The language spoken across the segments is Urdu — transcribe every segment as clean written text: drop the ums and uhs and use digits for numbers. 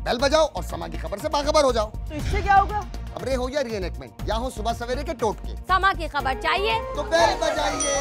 بیل بجاؤ اور سما کی خبر سے باخبر ہو جاؤ. تو اس سے کیا ہوگا؟ خبریں ہو یا ری انیکٹمنٹ یا ہو صبح سویرے کے ٹوٹکے، سما کی خبر چاہیے تو بیل بجائیے.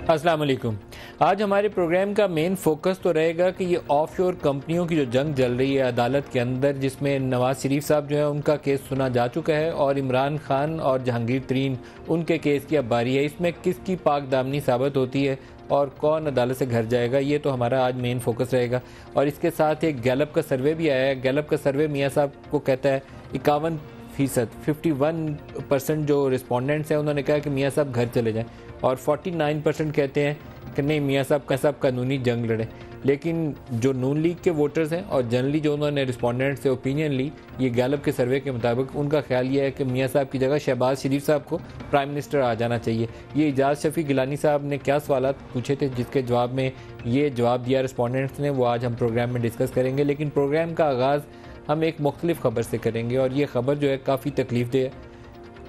السلام علیکم. آج ہمارے پروگرام کا مین فوکس تو رہے گا کہ یہ آف شور کمپنیوں کی جو جنگ چل رہی ہے عدالت کے اندر، جس میں نواز شریف صاحب جو ہیں ان کا کیس سنا جا چکا ہے اور عمران خان اور جہانگیر ترین ان کے کیس کی اب باری ہے. اس میں کس کی پاک دامنی ثابت ہوتی ہے اور کون عدالت سے گھر جائے گا، یہ تو ہمارا آج مین فوکس رہے گا. اور اس کے ساتھ ایک گیلپ کا سروے بھی آیا ہے. گیلپ کا سروے میاں صاحب کو کہتا ہے 51% جو رسپونڈنٹس ہیں انہوں نے کہا کہ میاں صاحب گھر چلے جائیں، اور 49% کہتے ہیں کہ نہیں میاں صاحب قانونی جنگ لڑیں. لیکن جو نون لیگ کے ووٹرز ہیں اور جنرلی جو انہوں نے رسپونڈنٹ سے اوپینین لی، یہ گیلپ کے سروے کے مطابق ان کا خیال یہ ہے کہ میاں صاحب کی جگہ شہباز شریف صاحب کو پرائم منسٹر آ جانا چاہیے. یہ اعجاز شفیع گیلانی صاحب نے کیا سوالات پوچھے تھے جس کے جواب میں یہ جواب دیا رسپونڈنٹس نے، وہ آج ہم پروگرام میں ڈسکس کریں گے. لیکن پروگرام کا آغاز ہم ایک مختلف خبر سے کریں گے، اور یہ خبر جو ہے کافی تکلیف دہ ہے.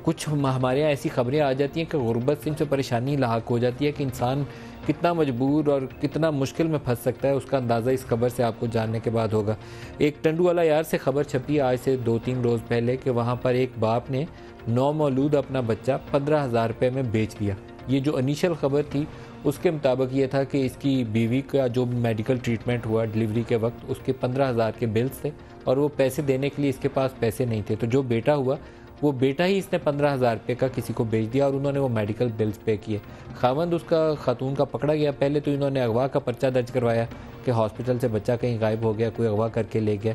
کچھ ہمارے یہاں ایسی خبریں آ جاتی ہیں کہ غربت سے ان سے پریشانی لاحق ہو جاتی ہے کہ انسان کتنا مجبور اور کتنا مشکل میں پھنس سکتا ہے، اس کا اندازہ اس خبر سے آپ کو جاننے کے بعد ہوگا. ایک ٹنڈو والا یار سے خبر چھپی آج سے 2-3 روز پہلے کہ وہاں پر ایک باپ نے نومولود اپنا بچہ 15,000 روپے میں بیچ دیا. یہ جو انیشل خبر تھی اس کے مطابق یہ تھا کہ اس کی بیوی کا جو میڈیکل ٹریٹمنٹ ہوا ڈیلیوری کے وقت اس کے 15,000 کے بلز تھے اور وہ پیسے دینے کے لیے اس کے پاس پیسے نہیں تھے. تو جو بیٹا ہوا وہ بیٹا ہی اس نے 15,000 روپے کا کسی کو بیچ دیا اور انہوں نے وہ میڈیکل بلز پے کیے. خاوند اس کا خاتون کا پکڑا گیا. پہلے تو انہوں نے اغوا کا پرچہ درج کروایا کہ ہاسپٹل سے بچہ کہیں غائب ہو گیا، کوئی اغوا کر کے لے گیا.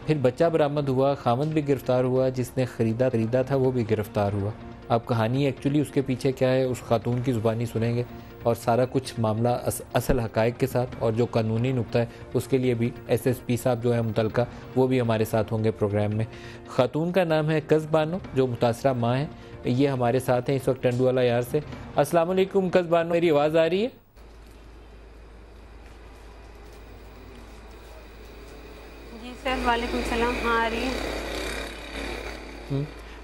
پھر بچہ برآمد ہوا، خاوند بھی گرفتار ہوا، جس نے خریدا تھا وہ بھی گرفتار ہوا. اب کہانی ایکچولی اس کے پیچھے کیا ہے اس خاتون کی زبانی سنیں گے، اور سارا کچھ معاملہ اصل حقائق کے ساتھ اور جو قانونی نقطہ ہے اس کے لیے بھی ایس ایس پی صاحب جو ہے متعلقہ وہ بھی ہمارے ساتھ ہوں گے پروگرام میں. خاتون کا نام ہے کز بانو، جو متاثرہ ماں ہیں. یہ ہمارے ساتھ ہیں اس وقت ٹنڈو والا یار سے. السلام علیکم کز بانو، میری آواز آ رہی ہے؟ جی سر، وعلیکم السلام. ہاں آ رہی ہے.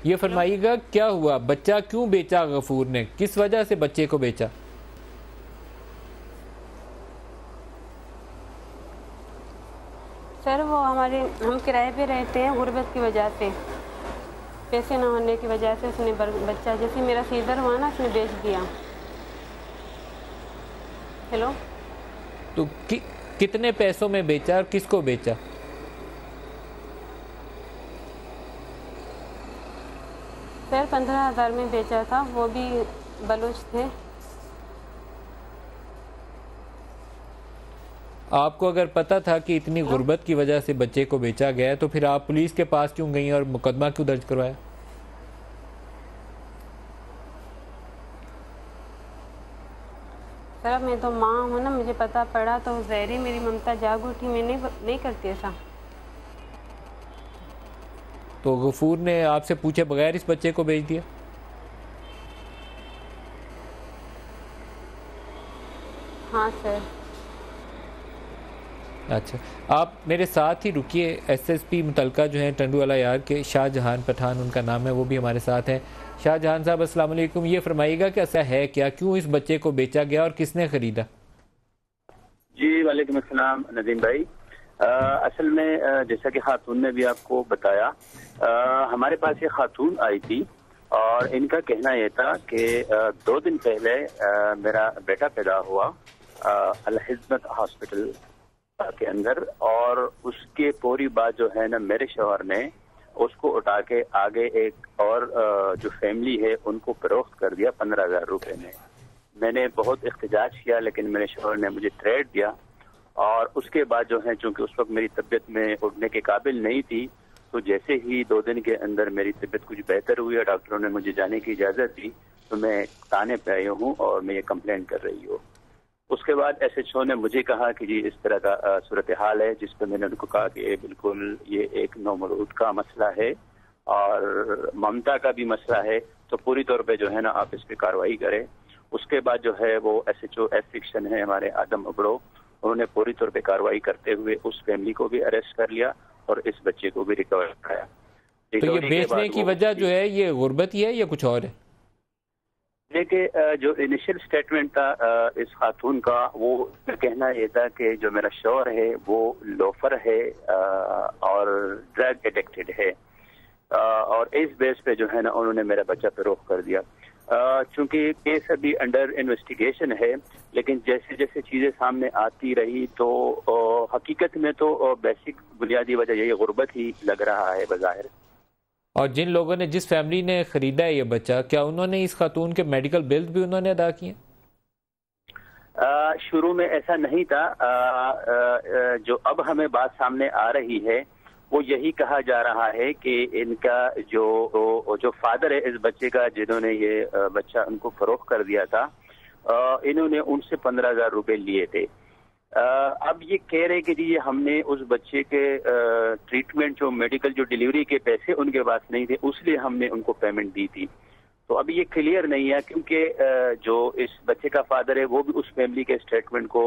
یہ فرمائیے گا کیا ہوا، بچہ کیوں بیچا غفور نے، کس وجہ سے بچے کو بیچا؟ سر وہ ہم کرائے پہ رہتے ہیں، غربت کی وجہ سے، پیسے نہ ہونے کی وجہ سے اس نے بچہ جیسے میرا سیزر ہوا نا اس نے بیچ دیا. ہیلو. تو کتنے پیسوں میں بیچا اور کس کو بیچا؟ سر 15,000 میں بیچا تھا، وہ بھی بلوچ تھے. آپ کو اگر پتہ تھا کہ اتنی غربت کی وجہ سے بچے کو بیچا گیا ہے تو پھر آپ پولیس کے پاس کیوں گئیں اور مقدمہ کیوں درج کروایا؟ سر میں تو ماں ہوں نا، مجھے پتہ پڑا تو ظاہری میری ممتا جاگ اٹھی، میں نہیں کرتی ایسا. تو غفور نے آپ سے پوچھے بغیر اس بچے کو بیچ دیا؟ ہاں سر. اچھا، آپ میرے ساتھ ہی رکیے. ایس ایس پی متعلقہ جو ہیں ٹنڈو والا یار کے شاہ جہان پٹھان ان کا نام ہے، وہ بھی ہمارے ساتھ ہیں. شاہ جہان صاحب السلام علیکم. یہ فرمائیے گا کہ ایسا ہے کیا، کیوں اس بچے کو بیچا گیا اور کس نے خریدا؟ جی وعلیکم السلام ندیم بھائی. اصل میں جیسا کہ خاتون نے بھی آپ کو بتایا، ہمارے پاس یہ خاتون آئی تھی اور ان کا کہنا یہ تھا کہ 2 دن پہلے میرا بیٹا پیدا ہوا الحزمت ہاسپٹل کے اندر، اور اس کے پوری بات جو ہے نا میرے شوہر نے اس کو اٹھا کے آگے ایک اور جو فیملی ہے ان کو فروخت کر دیا 15,000 روپے میں. میں نے بہت احتجاج کیا لیکن میرے شوہر نے مجھے تھریٹ دیا اور اس کے بعد جو ہے چونکہ اس وقت میری طبیعت میں اٹھنے کے قابل نہیں تھی، تو جیسے ہی 2 دن کے اندر میری طبیعت کچھ بہتر ہوئی اور ڈاکٹروں نے مجھے جانے کی اجازت دی، تو میں تانے پہ آئی ہوں اور میں یہ کمپلین کر رہی ہوں۔ اس کے بعد ایس ایچ او نے مجھے کہا کہ جی اس طرح کا صورتحال ہے، جس پہ میں نے ان کو کہا کہ بالکل یہ ایک نومولود کا مسئلہ ہے اور ممتا کا بھی مسئلہ ہے، تو پوری طور پہ جو ہے نا آپ اس پہ کارروائی کریں۔ اس کے بعد جو ہے وہ S H O S section ہے ہمارے آدم ابڑو، انہوں نے پوری طور پہ کارروائی کرتے ہوئے اس فیملی کو بھی اریسٹ کر لیا اور اس بچے کو بھی ریکور کرایا۔ تو یہ بیچنے کی وجہ جو ہے یہ غربت ہی ہے یا کچھ اور ہے؟ دیکھیں جو انیشل سٹیٹمنٹ تھا اس خاتون کا، وہ کہنا یہ تھا کہ جو میرا شوہر ہے وہ لوفر ہے اور ڈرگ ایڈکٹڈ ہے، اور اس بیس پہ جو ہے نا انہوں نے میرا بچہ فروخت کر دیا۔ چونکہ کیس ابھی انڈر انویسٹیگیشن ہے، لیکن جیسے جیسے چیزیں سامنے آتی رہی تو حقیقت میں تو بیسک بنیادی وجہ یہی غربت ہی لگ رہا ہے بظاہر۔ اور جن لوگوں نے، جس فیملی نے خریدا ہے یہ بچہ، کیا انہوں نے اس خاتون کے میڈیکل بلز بھی انہوں نے ادا کیے؟ شروع میں ایسا نہیں تھا، جو اب ہمیں بات سامنے آ رہی ہے وہ یہی کہا جا رہا ہے کہ ان کا جو فادر ہے اس بچے کا، جنہوں نے یہ بچہ ان کو فروخت کر دیا تھا، انہوں نے ان سے 15,000 روپے لیے تھے۔ اب یہ کہہ رہے کہ جی یہ ہم نے اس بچے کے ٹریٹمنٹ جو میڈیکل جو ڈیلیوری کے پیسے ان کے پاس نہیں تھے، اس لیے ہم نے ان کو پیمنٹ دی تھی۔ تو اب یہ کلیئر نہیں ہے، کیونکہ جو اس بچے کا فادر ہے وہ بھی اس فیملی کے اسٹیٹمنٹ کو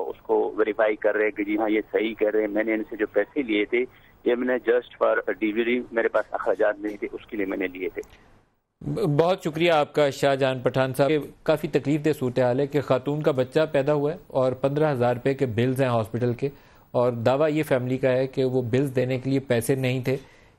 اس کو ویریفائی کر رہے ہیں کہ جی ہاں یہ صحیح کہہ رہے ہیں، میں نے ان سے جو پیسے لیے تھے یہ میں نے جسٹ فار ڈیلیوری، میرے پاس اخراجات نہیں تھے، اس کے لیے میں نے لیے تھے۔ بہت شکریہ آپ کا شاہ جہان پٹھان صاحب۔ کافی تکلیف دہ صورتحال ہے کہ خاتون کا بچہ پیدا ہوا ہے اور 15,000 روپے کے بلز ہیں ہاسپٹل کے، اور دعویٰ یہ فیملی کا ہے کہ وہ بلز دینے کے لیے پیسے نہیں تھے،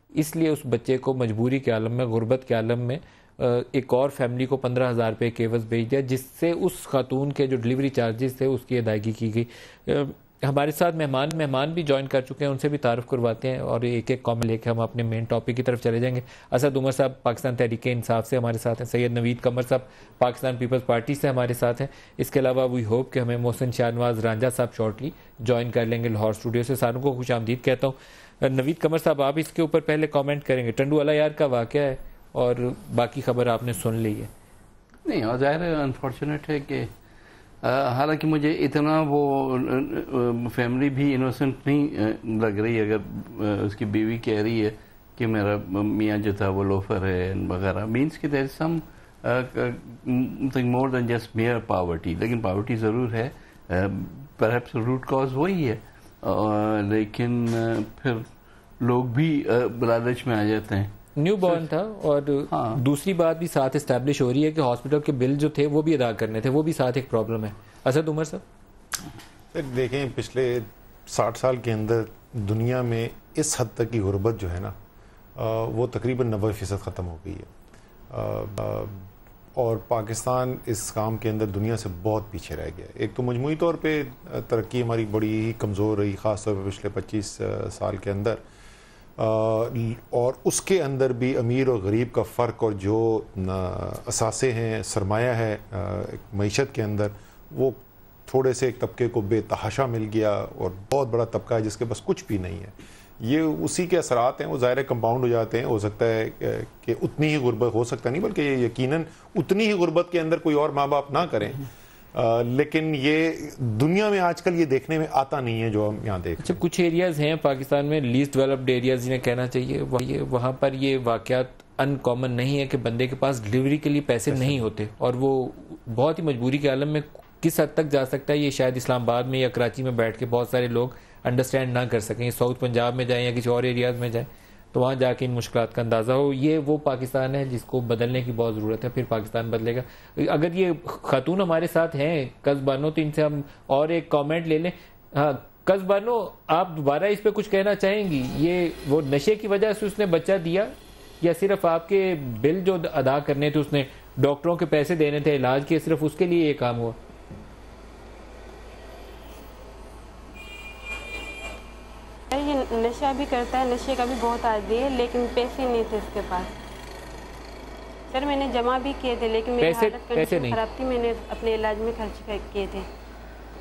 اس لیے اس بچے کو مجبوری کے عالم میں، غربت کے عالم میں ایک اور فیملی کو 15,000 روپے کے عوض بھیج دیا، جس سے اس خاتون کے جو ڈیلیوری چارجز تھے اس کی ادائیگی کی گئی۔ ہمارے ساتھ مہمان بھی جوائن کر چکے ہیں، ان سے بھی تعارف کرواتے ہیں اور ایک ایک کامنٹ لے کے ہم اپنے مین ٹاپک کی طرف چلے جائیں گے۔ اسد عمر صاحب پاکستان تحریک انصاف سے ہمارے ساتھ ہیں، سید نوید قمر صاحب پاکستان پیپلز پارٹی سے ہمارے ساتھ ہیں، اس کے علاوہ وی ہوپ کہ ہمیں محسن شاہ نواز رانجھا صاحب شارٹلی جوائن کر لیں گے لاہور اسٹوڈیو سے۔ ساروں کو خوش آمدید کہتا ہوں۔ نوید قمر صاحب آپ اس کے اوپر پہلے کامنٹ کریں گے؟ ٹنڈو والا یار کا واقعہ ہے اور باقی خبر آپ نے سن لی ہے۔ نہیں، اور ظاہر ہے انفارچونیٹ ہے کہ حالانکہ مجھے اتنا وہ فیملی بھی انوسنٹ نہیں لگ رہی، اگر اس کی بیوی کہہ رہی ہے کہ میرا میاں جو تھا وہ لوفر ہے وغیرہ، مینس کہ دیر از سم تھنگ مور دین جسٹ میئر پاورٹی، لیکن پاورٹی ضرور ہے، پرہیپس روٹ کاز وہی ہے، لیکن پھر لوگ بھی لالچ میں آ جاتے ہیں۔ نیو بورن تھا، اور دوسری بات بھی ساتھ اسٹیبلش ہو رہی ہے کہ ہاسپٹل کے بل جو تھے وہ بھی ادا کرنے تھے، وہ بھی ساتھ ایک پرابلم ہے۔ اسد عمر صاحب دیکھیں، پچھلے 60 سال کے اندر دنیا میں اس حد تک کی غربت جو ہے نا وہ تقریباً 90% ختم ہو گئی ہے، اور پاکستان اس کام کے اندر دنیا سے بہت پیچھے رہ گیا ہے۔ ایک تو مجموعی طور پہ ترقی ہماری بڑی ہی کمزور رہی، خاص طور پہ پچھلے 25 سال کے اندر، اور اس کے اندر بھی امیر اور غریب کا فرق اور جو اثاثے ہیں، سرمایہ ہے معیشت کے اندر، وہ تھوڑے سے ایک طبقے کو بے تحاشا مل گیا، اور بہت بڑا طبقہ ہے جس کے پاس کچھ بھی نہیں ہے۔ یہ اسی کے اثرات ہیں، وہ ظاہر کمپاؤنڈ ہو جاتے ہیں۔ ہو سکتا ہے کہ اتنی ہی غربت، ہو سکتا نہیں بلکہ یہ یقیناً اتنی ہی غربت کے اندر کوئی اور ماں باپ نہ کریں، لیکن یہ دنیا میں آج کل یہ دیکھنے میں آتا نہیں ہے جو ہم یہاں دیکھتے ہیں۔ اچھا، کچھ ایریاز ہیں پاکستان میں، لیسٹ ڈیولپڈ ایریاز جنہیں کہنا چاہیے، وہاں پر یہ واقعات ان کامن نہیں ہے کہ بندے کے پاس ڈیلیوری کے لیے پیسے نہیں ہوتے، اور وہ بہت ہی مجبوری کے عالم میں کس حد تک جا سکتا ہے یہ شاید اسلام آباد میں یا کراچی میں بیٹھ کے بہت سارے لوگ انڈرسٹینڈ نہ کر سکیں۔ ساؤتھ پنجاب میں جائیں یا کسی اور ایریاز میں جائیں تو وہاں جا کے ان مشکلات کا اندازہ ہو۔ یہ وہ پاکستان ہے جس کو بدلنے کی بہت ضرورت ہے، پھر پاکستان بدلے گا۔ اگر یہ خاتون ہمارے ساتھ ہیں قز بانو، تو ان سے ہم اور ایک کامنٹ لے لیں۔ ہاں قز بانو، آپ دوبارہ اس پہ کچھ کہنا چاہیں گی؟ یہ وہ نشے کی وجہ سے اس نے بچہ دیا، یا صرف آپ کے بل جو ادا کرنے تھے، اس نے ڈاکٹروں کے پیسے دینے تھے علاج کے، صرف اس کے لیے یہ کام ہوا؟ یہ نشہ بھی کرتا ہے، نشے کا بھی بہت عادی ہے، لیکن پیسے نہیں تھے اس کے پاس۔ سر میں نے جمع بھی کیے تھے، لیکن میری حالت کنڈیشن خراب تھی، میں نے اپنے علاج میں خرچ کیے تھے۔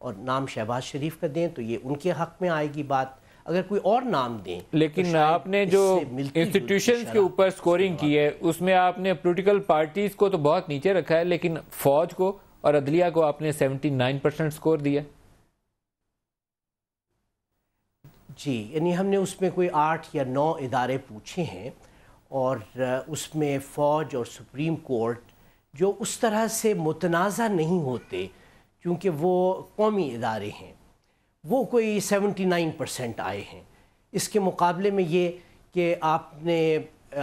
اور نام شہباز شریف کا دیں تو یہ ان کے حق میں آئے گی بات. اگر کوئی اور نام دیں لیکن آپ نے جو انسٹیٹیوشنز کے اوپر سکورنگ کی ہے اس میں آپ نے پولیٹیکل پارٹیز کو تو بہت نیچے رکھا ہے, لیکن فوج کو اور عدلیہ کو آپ نے 79% سکور دیا. جی, یعنی ہم نے اس میں کوئی 8 یا 9 ادارے پوچھے ہیں, اور اس میں فوج اور سپریم کورٹ جو اس طرح سے متنازع نہیں ہوتے کیونکہ وہ قومی ادارے ہیں, وہ کوئی 79% آئے ہیں. اس کے مقابلے میں یہ کہ آپ نے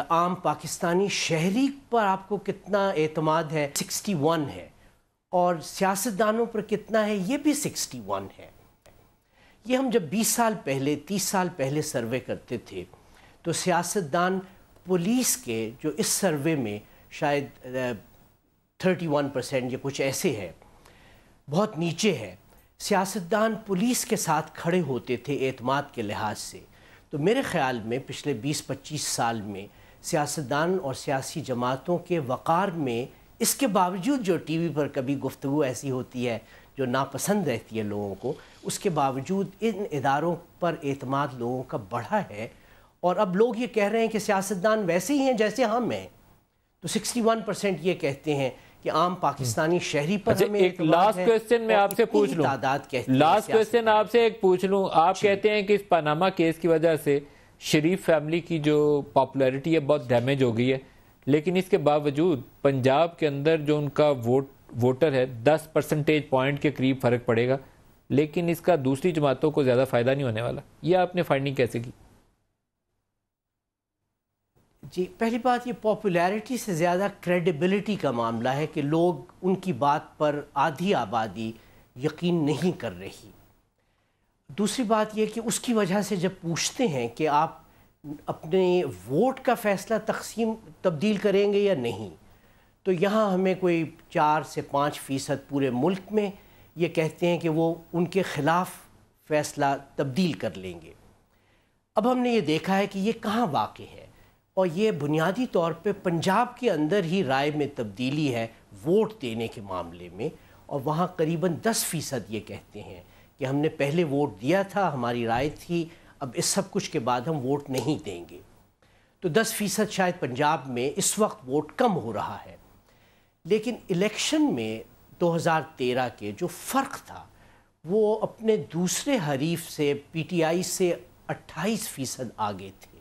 عام پاکستانی شہری پر آپ کو کتنا اعتماد ہے, 61 ہے, اور سیاستدانوں پر کتنا ہے, یہ بھی 61 ہے. یہ ہم جب 20 سال پہلے 30 سال پہلے سروے کرتے تھے تو سیاستدان پولیس کے جو اس سروے میں شاید 31% یا کچھ ایسے ہے, بہت نیچے ہے, سیاستدان پولیس کے ساتھ کھڑے ہوتے تھے اعتماد کے لحاظ سے. تو میرے خیال میں پچھلے 20-25 سال میں سیاستدان اور سیاسی جماعتوں کے وقار میں, اس کے باوجود جو ٹی وی پر کبھی گفتگو ایسی ہوتی ہے جو ناپسند رہتی ہے لوگوں کو, اس کے باوجود ان اداروں پر اعتماد لوگوں کا بڑھا ہے. اور اب لوگ یہ کہہ رہے ہیں کہ سیاستدان ویسے ہی ہیں جیسے ہم ہیں. تو 61% یہ کہتے ہیں کہ عام پاکستانی شہری پر ہمیں ایک لاسٹ کوئسچن میں آپ سے پوچھ لوں, لاسٹ کوئسچن آپ سے ایک پوچھ لوں. آپ کہتے ہیں کہ اس پاناما کیس کی وجہ سے شریف فیملی کی جو پاپولیرٹی ہے بہت ڈیمیج ہو گئی ہے, لیکن اس کے باوجود پنجاب کے اندر جو ان کا ووٹر ہے 10% پوائنٹ کے قریب فرق پڑے گا, لیکن اس کا دوسری جماعتوں کو زیادہ فائدہ نہیں ہونے والا. یہ آپ نے فائنڈنگ کیسے کی؟ جی, پہلی بات یہ پاپولیرٹی سے زیادہ کریڈیبلٹی کا معاملہ ہے کہ لوگ ان کی بات پر آدھی آبادی یقین نہیں کر رہی. دوسری بات یہ کہ اس کی وجہ سے جب پوچھتے ہیں کہ آپ اپنے ووٹ کا فیصلہ تبدیل کریں گے یا نہیں, تو یہاں ہمیں کوئی 4 سے 5% پورے ملک میں یہ کہتے ہیں کہ وہ ان کے خلاف فیصلہ تبدیل کر لیں گے. اب ہم نے یہ دیکھا ہے کہ یہ کہاں واقع ہے, اور یہ بنیادی طور پہ پنجاب کے اندر ہی رائے میں تبدیلی ہے ووٹ دینے کے معاملے میں, اور وہاں قریباً 10% یہ کہتے ہیں کہ ہم نے پہلے ووٹ دیا تھا, ہماری رائے تھی, اب اس سب کچھ کے بعد ہم ووٹ نہیں دیں گے. تو 10% شاید پنجاب میں اس وقت ووٹ کم ہو رہا ہے. لیکن الیکشن میں 2013 کے جو فرق تھا وہ اپنے دوسرے حریف سے پی ٹی آئی سے 28% آگے تھے,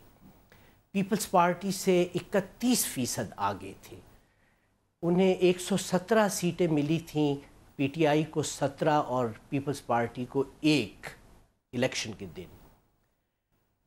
پیپلز پارٹی سے 31% آگے تھے. انہیں 117 سیٹیں ملی تھیں, پی ٹی آئی کو 17 اور پیپلز پارٹی کو 1 الیکشن کے دن.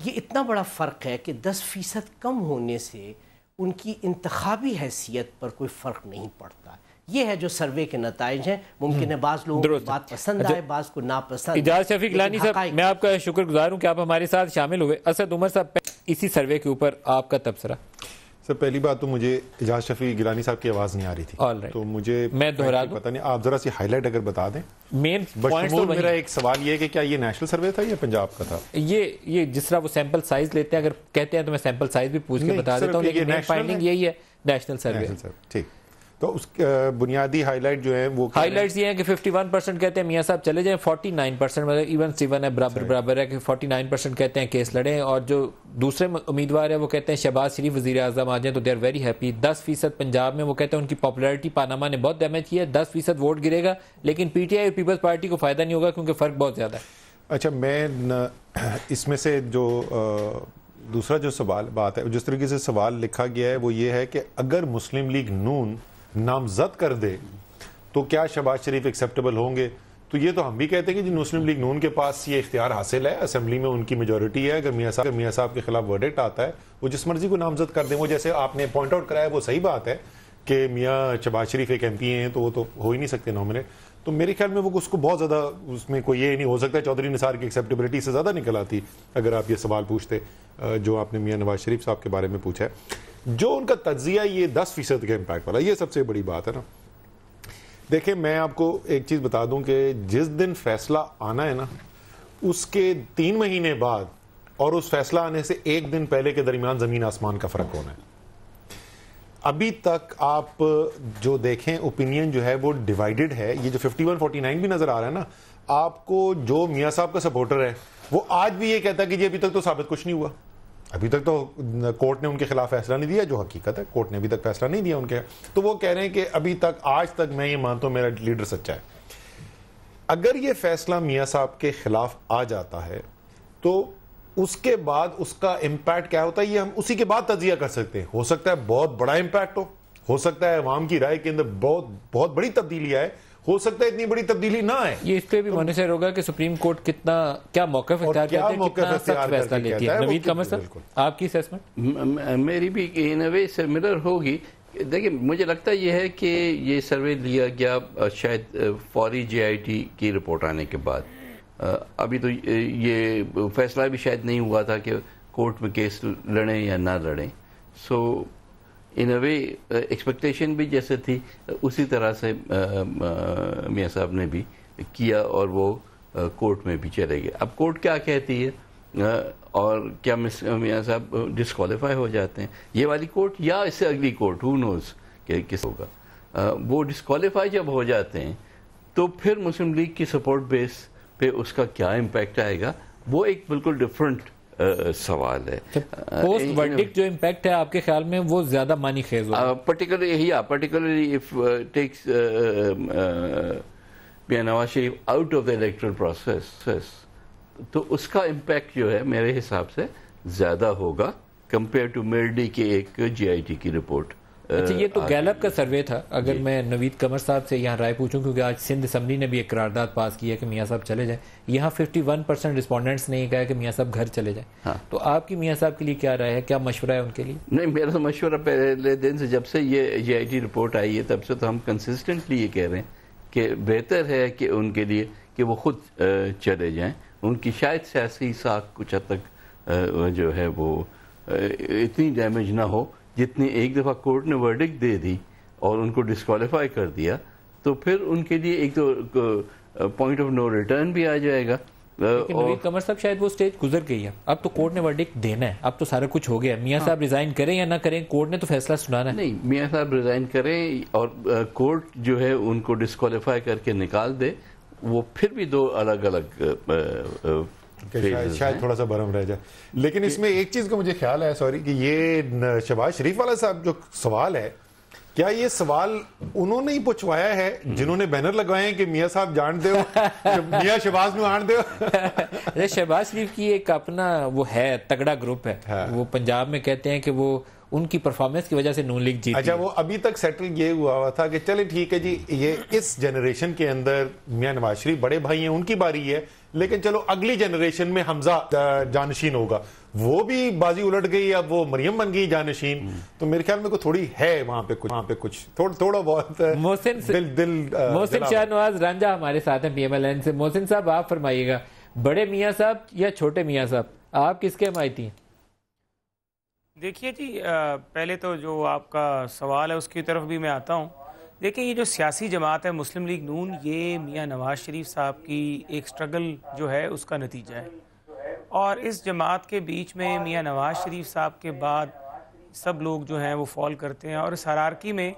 یہ اتنا بڑا فرق ہے کہ 10% کم ہونے سے ان کی انتخابی حیثیت پر کوئی فرق نہیں پڑتا. یہ ہے جو سروے کے نتائج ہیں. ممکن ہے بعض لوگوں کو بات پسند آئے, بعض کو ناپسند. اجاز شفیق گیلانی صاحب, میں آپ کا شکر گزار ہوں کہ آپ ہمارے ساتھ شامل ہوئے. اسد عمر صاحب, اسی سروے کے اوپر آپ کا تبصرہ. سر, پہلی بات تو مجھے اجاز شفیق گیلانی صاحب کی آواز نہیں آ رہی تھی, تو مجھے میں دہرا دوں, پتہ نہیں, آپ ذرا سی ہائی لائٹ اگر بتا دیں. مین پوائنٹ تو میرا ایک سوال یہ ہے کہ کیا یہ نیشنل سروے تھا یا پنجاب کا تھا؟ یہ جس طرح وہ سیمپل سائز لیتے ہیں, اگر کہتے ہیں تو میں سیمپل سائز بھی پوچھ کے بتا دیتا ہوں, لیکن مین فائنڈنگ یہی ہے نیشنل سروے. ٹھیک, تو اس بنیادی ہائی لائٹ جو ہے وہ ہائی لائٹس یہ ہیں کہ 51% کہتے ہیں میاں صاحب چلے جائیں, 49% مطلب ایون سیون ہے, برابر ہے کہ 49% کہتے ہیں کیس لڑیں, اور جو دوسرے امیدوار ہیں وہ کہتے ہیں شہباز شریف وزیر اعظم آ جائیں تو they are very happy. 10% Punjab میں وہ کہتے ہیں ان کی پاپولیرٹی پاناما نے بہت ڈیمیج کی ہے, 10% ووٹ گرے گا, لیکن پی ٹی آئی اور پیپلز پارٹی کو فائدہ نہیں ہوگا کیونکہ فرق بہت زیادہ ہے. اچھا, میں اس میں سے جو دوسرا جو سوال بات ہے, جس طریقے سے سوال لکھا گیا ہے وہ یہ ہے کہ اگر مسلم لیگ نون نامزد کر دے تو کیا شہباز شریف ایکسیپٹیبل ہوں گے؟ تو یہ تو ہم بھی کہتے ہیں کہ جی مسلم لیگ نون کے پاس یہ اختیار حاصل ہے, اسمبلی میں ان کی میجورٹی ہے. اگر میاں صاحب کے خلاف ورڈکٹ آتا ہے وہ جس مرضی کو نامزد کر دیں. وہ جیسے آپ نے پوائنٹ آؤٹ کرایا وہ صحیح بات ہے کہ میاں شہباز شریف ایک ایم پی ہیں تو وہ تو ہو ہی نہیں سکتے نامنیٹ. تو میرے خیال میں وہ اس کو بہت زیادہ, اس میں کوئی یہ نہیں ہو سکتا چودھری نثار کی ایکسیپٹیبلٹی سے زیادہ نکل آتی اگر آپ یہ سوال پوچھتے جو آپ نے میاں نواز شریف صاحب کے بارے میں پوچھا ہے. جو ان کا تجزیہ یہ 10% کے امپیکٹ والا, یہ سب سے بڑی بات ہے نا. دیکھیں, میں آپ کو ایک چیز بتا دوں کہ جس دن فیصلہ آنا ہے نا, اس کے 3 مہینے بعد اور اس فیصلہ آنے سے 1 دن پہلے کے درمیان زمین آسمان کا فرق ہونا ہے. ابھی تک آپ جو دیکھیں اوپینین جو ہے وہ ڈیوائیڈڈ ہے. یہ جو 51-49 بھی نظر آ رہا ہے نا, آپ کو جو میاں صاحب کا سپورٹر ہے وہ آج بھی یہ کہتا ہے کہ جی ابھی تک تو ثابت کچھ نہیں ہوا, ابھی تک تو کورٹ نے ان کے خلاف فیصلہ نہیں دیا, جو حقیقت ہے کورٹ نے ابھی تک فیصلہ نہیں دیا ان کے, تو وہ کہہ رہے ہیں کہ ابھی تک آج تک میں یہ مانتا ہوں میرا لیڈر سچا ہے. اگر یہ فیصلہ میاں صاحب کے خلاف آ جاتا ہے تو اس کے بعد اس کا امپیکٹ کیا ہوتا ہے, یہ ہم اسی کے بعد تجزیہ کر سکتے ہیں. ہو سکتا ہے بہت بڑا امپیکٹ ہو سکتا ہے عوام کی رائے کے اندر بہت بڑی تبدیلی آئے, ہو سکتا ہے اتنی بڑی تبدیلی نہ آئے. یہ اس پہ بھی منحصر ہوگا کہ سپریم کورٹ کیا موقف اختیار کرتے ہیں, کتنا سخت فیصلہ لیتی ہے. نوید قمر صاحب آپ کی اسیسمنٹ؟ میری بھی ان اے وے سملر ہوگی. دیکھیں مجھے لگتا یہ ہے کہ یہ سروے لیا گیا شاید فوری جے آئی ٹی کی رپورٹ آنے کے بعد. ابھی تو یہ فیصلہ بھی شاید نہیں ہوا تھا کہ کورٹ میں کیس لڑیں یا نہ لڑیں. سو ان اے وے ایکسپیکٹیشن بھی جیسے تھی اسی طرح سے میاں صاحب نے بھی کیا اور وہ کورٹ میں بھی چلے گئے. اب کورٹ کیا کہتی ہے اور کیا میاں صاحب ڈسکوالیفائی ہو جاتے ہیں, یہ والی کورٹ یا اس سے اگلی کورٹ, ہو نوز کہ کس ہوگا. وہ ڈسکوالیفائی جب ہو جاتے ہیں تو پھر مسلم لیگ کی سپورٹ بیس پہ اس کا کیا امپیکٹ آئے گا, وہ ایک بالکل ڈفرنٹ سوال ہے. پوسٹ ورڈکٹ جو امپیکٹ ہے آپ کے خیال میں وہ زیادہ معنی خیز ہوگا؟ Particularly if takes Mian Nawaz Sharif out of the electoral process, تو اس کا امپیکٹ جو ہے میرے حساب سے زیادہ ہوگا کمپیئر ٹو میرڈی کے ایک جے آئی ٹی کی رپورٹ. اچھا, یہ تو گیلپ کا سروے تھا. اگر میں نوید قمر صاحب سے یہاں رائے پوچھوں, کیونکہ آج سندھ اسمبلی نے بھی ایک قرارداد پاس کی ہے کہ میاں صاحب چلے جائیں, یہاں 51% رسپونڈنٹس نے یہ کہا کہ میاں صاحب گھر چلے جائیں, تو آپ کی میاں صاحب کے لیے کیا رائے ہے, کیا مشورہ ہے ان کے لیے؟ نہیں, میرا تو مشورہ پہلے دن سے جب سے یہ جے آئی ٹی رپورٹ آئی ہے تب سے تو ہم کنسسٹنٹلی یہ کہہ رہے ہیں کہ بہتر ہے کہ ان کے لیے کہ وہ خود چلے جائیں. ان کی شاید سیاسی ساکھ کچھ حد تک جو ہے وہ اتنی ڈیمیج نہ ہو جتنی ایک دفعہ کورٹ نے ورڈکٹ دے دی اور ان کو ڈسکوالیفائی کر دیا تو پھر ان کے لیے ایک تو پوائنٹ آف نو ریٹرن بھی آ جائے گا. نوید قمر صاحب شاید وہ سٹیج گزر گئی ہے, اب تو کورٹ نے ورڈکٹ دینا ہے, اب تو سارا کچھ ہو گیا. میاں صاحب ریزائن کریں یا نہ کریں, کورٹ نے تو فیصلہ سنانا ہے. نہیں, میاں صاحب ریزائن کریں اور کورٹ جو ہے ان کو ڈسکوالیفائی کر کے نکال دے, وہ پھر بھی دو الگ الگ شاید تھوڑا سا برہم رہ جائے. لیکن اس میں ایک چیز کا مجھے خیال ہے, سوری, کہ یہ شہباز شریف والا صاحب جو سوال ہے, کیا یہ سوال انہوں نے ہی پوچھوایا ہے جنہوں نے بینر لگوائے ہیں کہ میاں صاحب جان دے میاں شہباز نو آن دے؟ شہباز شریف کی ایک اپنا وہ ہے تگڑا گروپ ہے, وہ پنجاب میں کہتے ہیں کہ وہ ان کی پرفارمنس کی وجہ سے نون لیگ جیتی. اچھا, وہ ابھی تک سیٹل یہ ہوا تھا کہ چلے ٹھیک ہے جی, یہ اس جنریشن کے اندر میاں نواز شریف بڑے بھائی ہیں, ان کی باری ہے, لیکن چلو اگلی جنریشن میں حمزہ جانشین ہوگا. وہ بھی بازی الٹ گئی, اب وہ مریم بن گئی جانشین. تو میرے خیال میں کوئی تھوڑی ہے وہاں پہ کچھ تھوڑا بہت محسن شاہ نواز رانجھا ہمارے ساتھ ہیں پی ایم ایل این سے. محسن صاحب آپ فرمائیے گا, بڑے میاں صاحب یا چھوٹے میاں صاحب, آپ کس کے حمایتی ہیں؟ دیکھیے جی, پہلے تو جو آپ کا سوال ہے اس کی طرف بھی میں آتا ہوں. دیکھیں, یہ جو سیاسی جماعت ہے مسلم لیگ نون, یہ میاں نواز شریف صاحب کی ایک سٹرگل جو ہے اس کا نتیجہ ہے. اور اس جماعت کے بیچ میں میاں نواز شریف صاحب کے بعد سب لوگ جو ہیں وہ فال کرتے ہیں, اور اس ہرارکی میں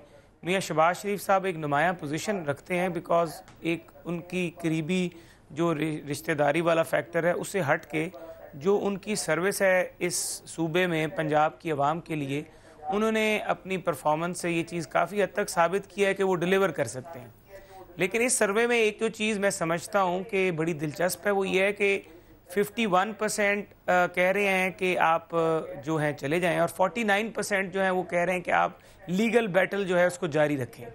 میاں شہباز شریف صاحب ایک نمایاں پوزیشن رکھتے ہیں, بیکاز ایک ان کی قریبی جو رشتہ داری والا فیکٹر ہے اس سے ہٹ کے جو ان کی سروس ہے اس صوبے میں پنجاب کی عوام کے لیے, انہوں نے اپنی پرفارمنس سے یہ چیز کافی حد تک ثابت کیا ہے کہ وہ ڈیلیور کر سکتے ہیں. لیکن اس سروے میں ایک جو چیز میں سمجھتا ہوں کہ بڑی دلچسپ ہے, وہ یہ ہے کہ 51% کہہ رہے ہیں کہ آپ جو ہیں چلے جائیں, اور 49% جو ہیں وہ کہہ رہے ہیں کہ آپ لیگل بیٹل جو ہے اس کو جاری رکھیں.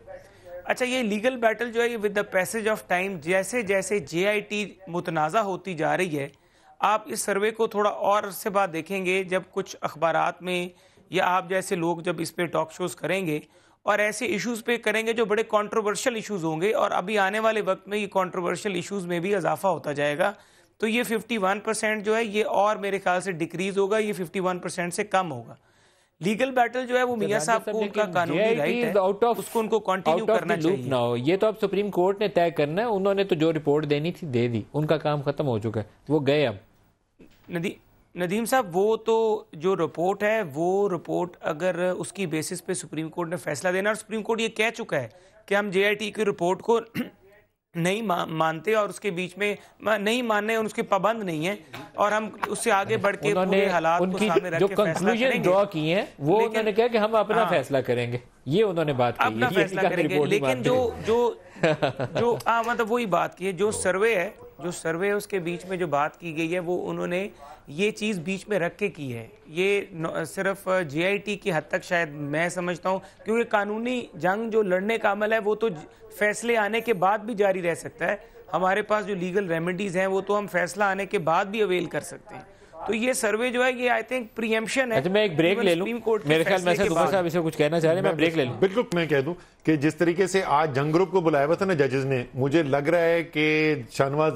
اچھا, یہ لیگل بیٹل جو ہے یہ with the passage of time جیسے جیسے جے آئی ٹی متنازع ہوتی جا رہی ہے, آپ اس سروے کو تھوڑا اور عرصے بعد دیکھیں گے جب کچھ اخبارات میں یا آپ جیسے لوگ جب اس پہ ٹاک شوز کریں گے اور ایسے ایشوز پہ کریں گے جو بڑے کنٹروورشل ایشوز ہوں گے, اور ابھی آنے والے وقت میں یہ کنٹروورشل ایشوز میں بھی اضافہ ہوتا جائے گا, تو یہ 51% جو ہے یہ اور میرے خیال سے ڈیکریز ہوگا, یہ 51% سے کم ہوگا. لیگل بیٹل جو ہے وہ میاں صاحب کو ان کا قانونی رائٹ ہے, اس کو ان کو کنٹینیو کرنا چاہیے. یہ تو اب سپریم کورٹ نے طے کرنا ہے, انہوں نے تو جو رپورٹ دینی تھی دے دی, ان کا کام ختم ہو چکا ہے, وہ گئے. اب ندیم صاحب, وہ تو جو رپورٹ ہے وہ رپورٹ اگر اس کی بیسس پہ سپریم کورٹ نے فیصلہ دینا, اور سپریم کورٹ یہ کہہ چکا ہے کہ ہم جے آئی ٹی کی رپورٹ کو نہیں مانتے اور اس کے بیچ میں نہیں ماننے اور اس کے پابند نہیں ہیں اور ہم اس سے آگے بڑھ کے پورے حالات کو سامنے رکھ کے فیصلہ کریں گے. ڈرا کی ہیں وہ انہوں نے کہا کہ ہم اپنا فیصلہ کریں گے, یہ انہوں نے بات کی, اپنا فیصلہ کریں گے. لیکن جو مطلب وہی بات کی ہے, جو سروے ہے اس کے بیچ میں جو بات کی گئی ہے وہ انہوں نے یہ چیز بیچ میں رکھ کے کی ہے. یہ صرف جے آئی ٹی کی حد تک شاید میں سمجھتا ہوں, کیونکہ قانونی جنگ جو لڑنے کا عمل ہے وہ تو فیصلے آنے کے بعد بھی جاری رہ سکتا ہے. ہمارے پاس جو لیگل ریمیڈیز ہیں وہ تو ہم فیصلہ آنے کے بعد بھی اویل کر سکتے ہیں. تو یہ سروے جو ہے یہ آئی تھنک پری ایمپشن ہے. میں ایک بریک لے لوں, میرے خیال میں عمر صاحب اسے کچھ کہنا چاہ رہے ہیں, میں بریک لے لوں. بالکل میں کہہ دوں کہ جس طریقے سے آج جنگ گروپ کو بلایا ہوا تھا نا ججز نے, مجھے لگ رہا ہے کہ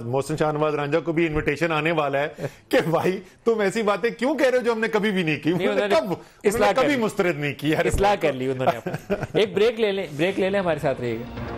محسن شاہ نواز رانجھا کو بھی انویٹیشن آنے والا ہے کہ بھائی تم ایسی باتیں کیوں کہہ رہے ہو جو ہم نے کبھی بھی نہیں کی, کبھی مسترد نہیں کی, اصلاح کر لی انہوں نے. ایک بریک لے لیں, ہمارے ساتھ رہیے گا.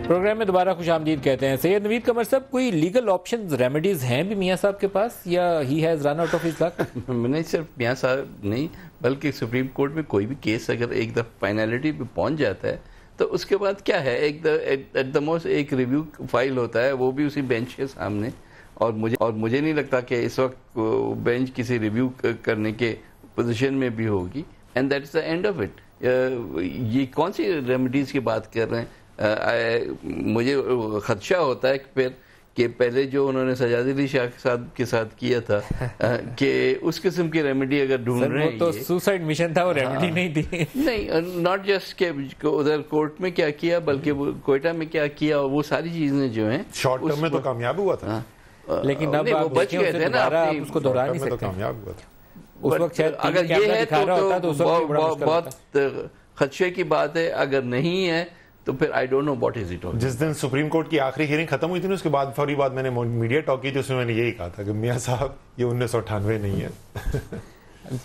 پروگرام میں دوبارہ خوش آمدید کہتے ہیں. سید نوید قمر صاحب, کوئی لیگل آپشنز ریمیڈیز ہیں بھی میاں صاحب کے پاس یا he has run out of his luck? نہیں صرف میاں صاحب نہیں بلکہ سپریم کورٹ میں کوئی بھی کیس اگر ایک دفعہ فائنلٹی پہ پہنچ جاتا ہے تو اس کے بعد کیا ہے, ایٹ دا موسٹ ایک ریویو فائل ہوتا ہے, وہ بھی اسی بینچ کے سامنے, اور مجھے نہیں لگتا کہ اس وقت بینچ کسی ریویو کرنے کے پوزیشن میں بھی ہوگی, and that is the and of it. یہ کون سی ریمیڈیز کی بات کر رہے ہیں؟ مجھے خدشہ ہوتا ہے پھر کہ پہلے جو انہوں نے سجاد علی شاہ صاحب کے ساتھ کیا تھا کہ اس قسم کی ریمیڈی اگر ڈھونڈ رہے ہیں, تو سوسائڈ مشن تھا, وہ ریمیڈی نہیں تھی. نہیں, ناٹ جسٹ کہ ادھر کورٹ میں کیا کیا بلکہ کوئٹہ میں کیا کیا, وہ ساری چیزیں جو ہیں شارٹ ٹرم میں تو کامیاب ہوا تھا, لیکن اب وہ بچ گئے تھے نا, آپ اس کو دہرا نہیں سکتے. کامیاب ہوا تھا اس وقت شاید اگر یہ ہے تو بہت خدشے کی بات ہے, اگر نہیں ہے تو پھر I don't know what is it. جس دن سپریم کورٹ کی آخری ہیئرنگ ختم ہوئی تھی نا, اس کے بعد فوری بعد میں نے میڈیا ٹاک کی تھی, اس میں نے یہی کہا تھا کہ میاں صاحب یہ 1998 نہیں ہے.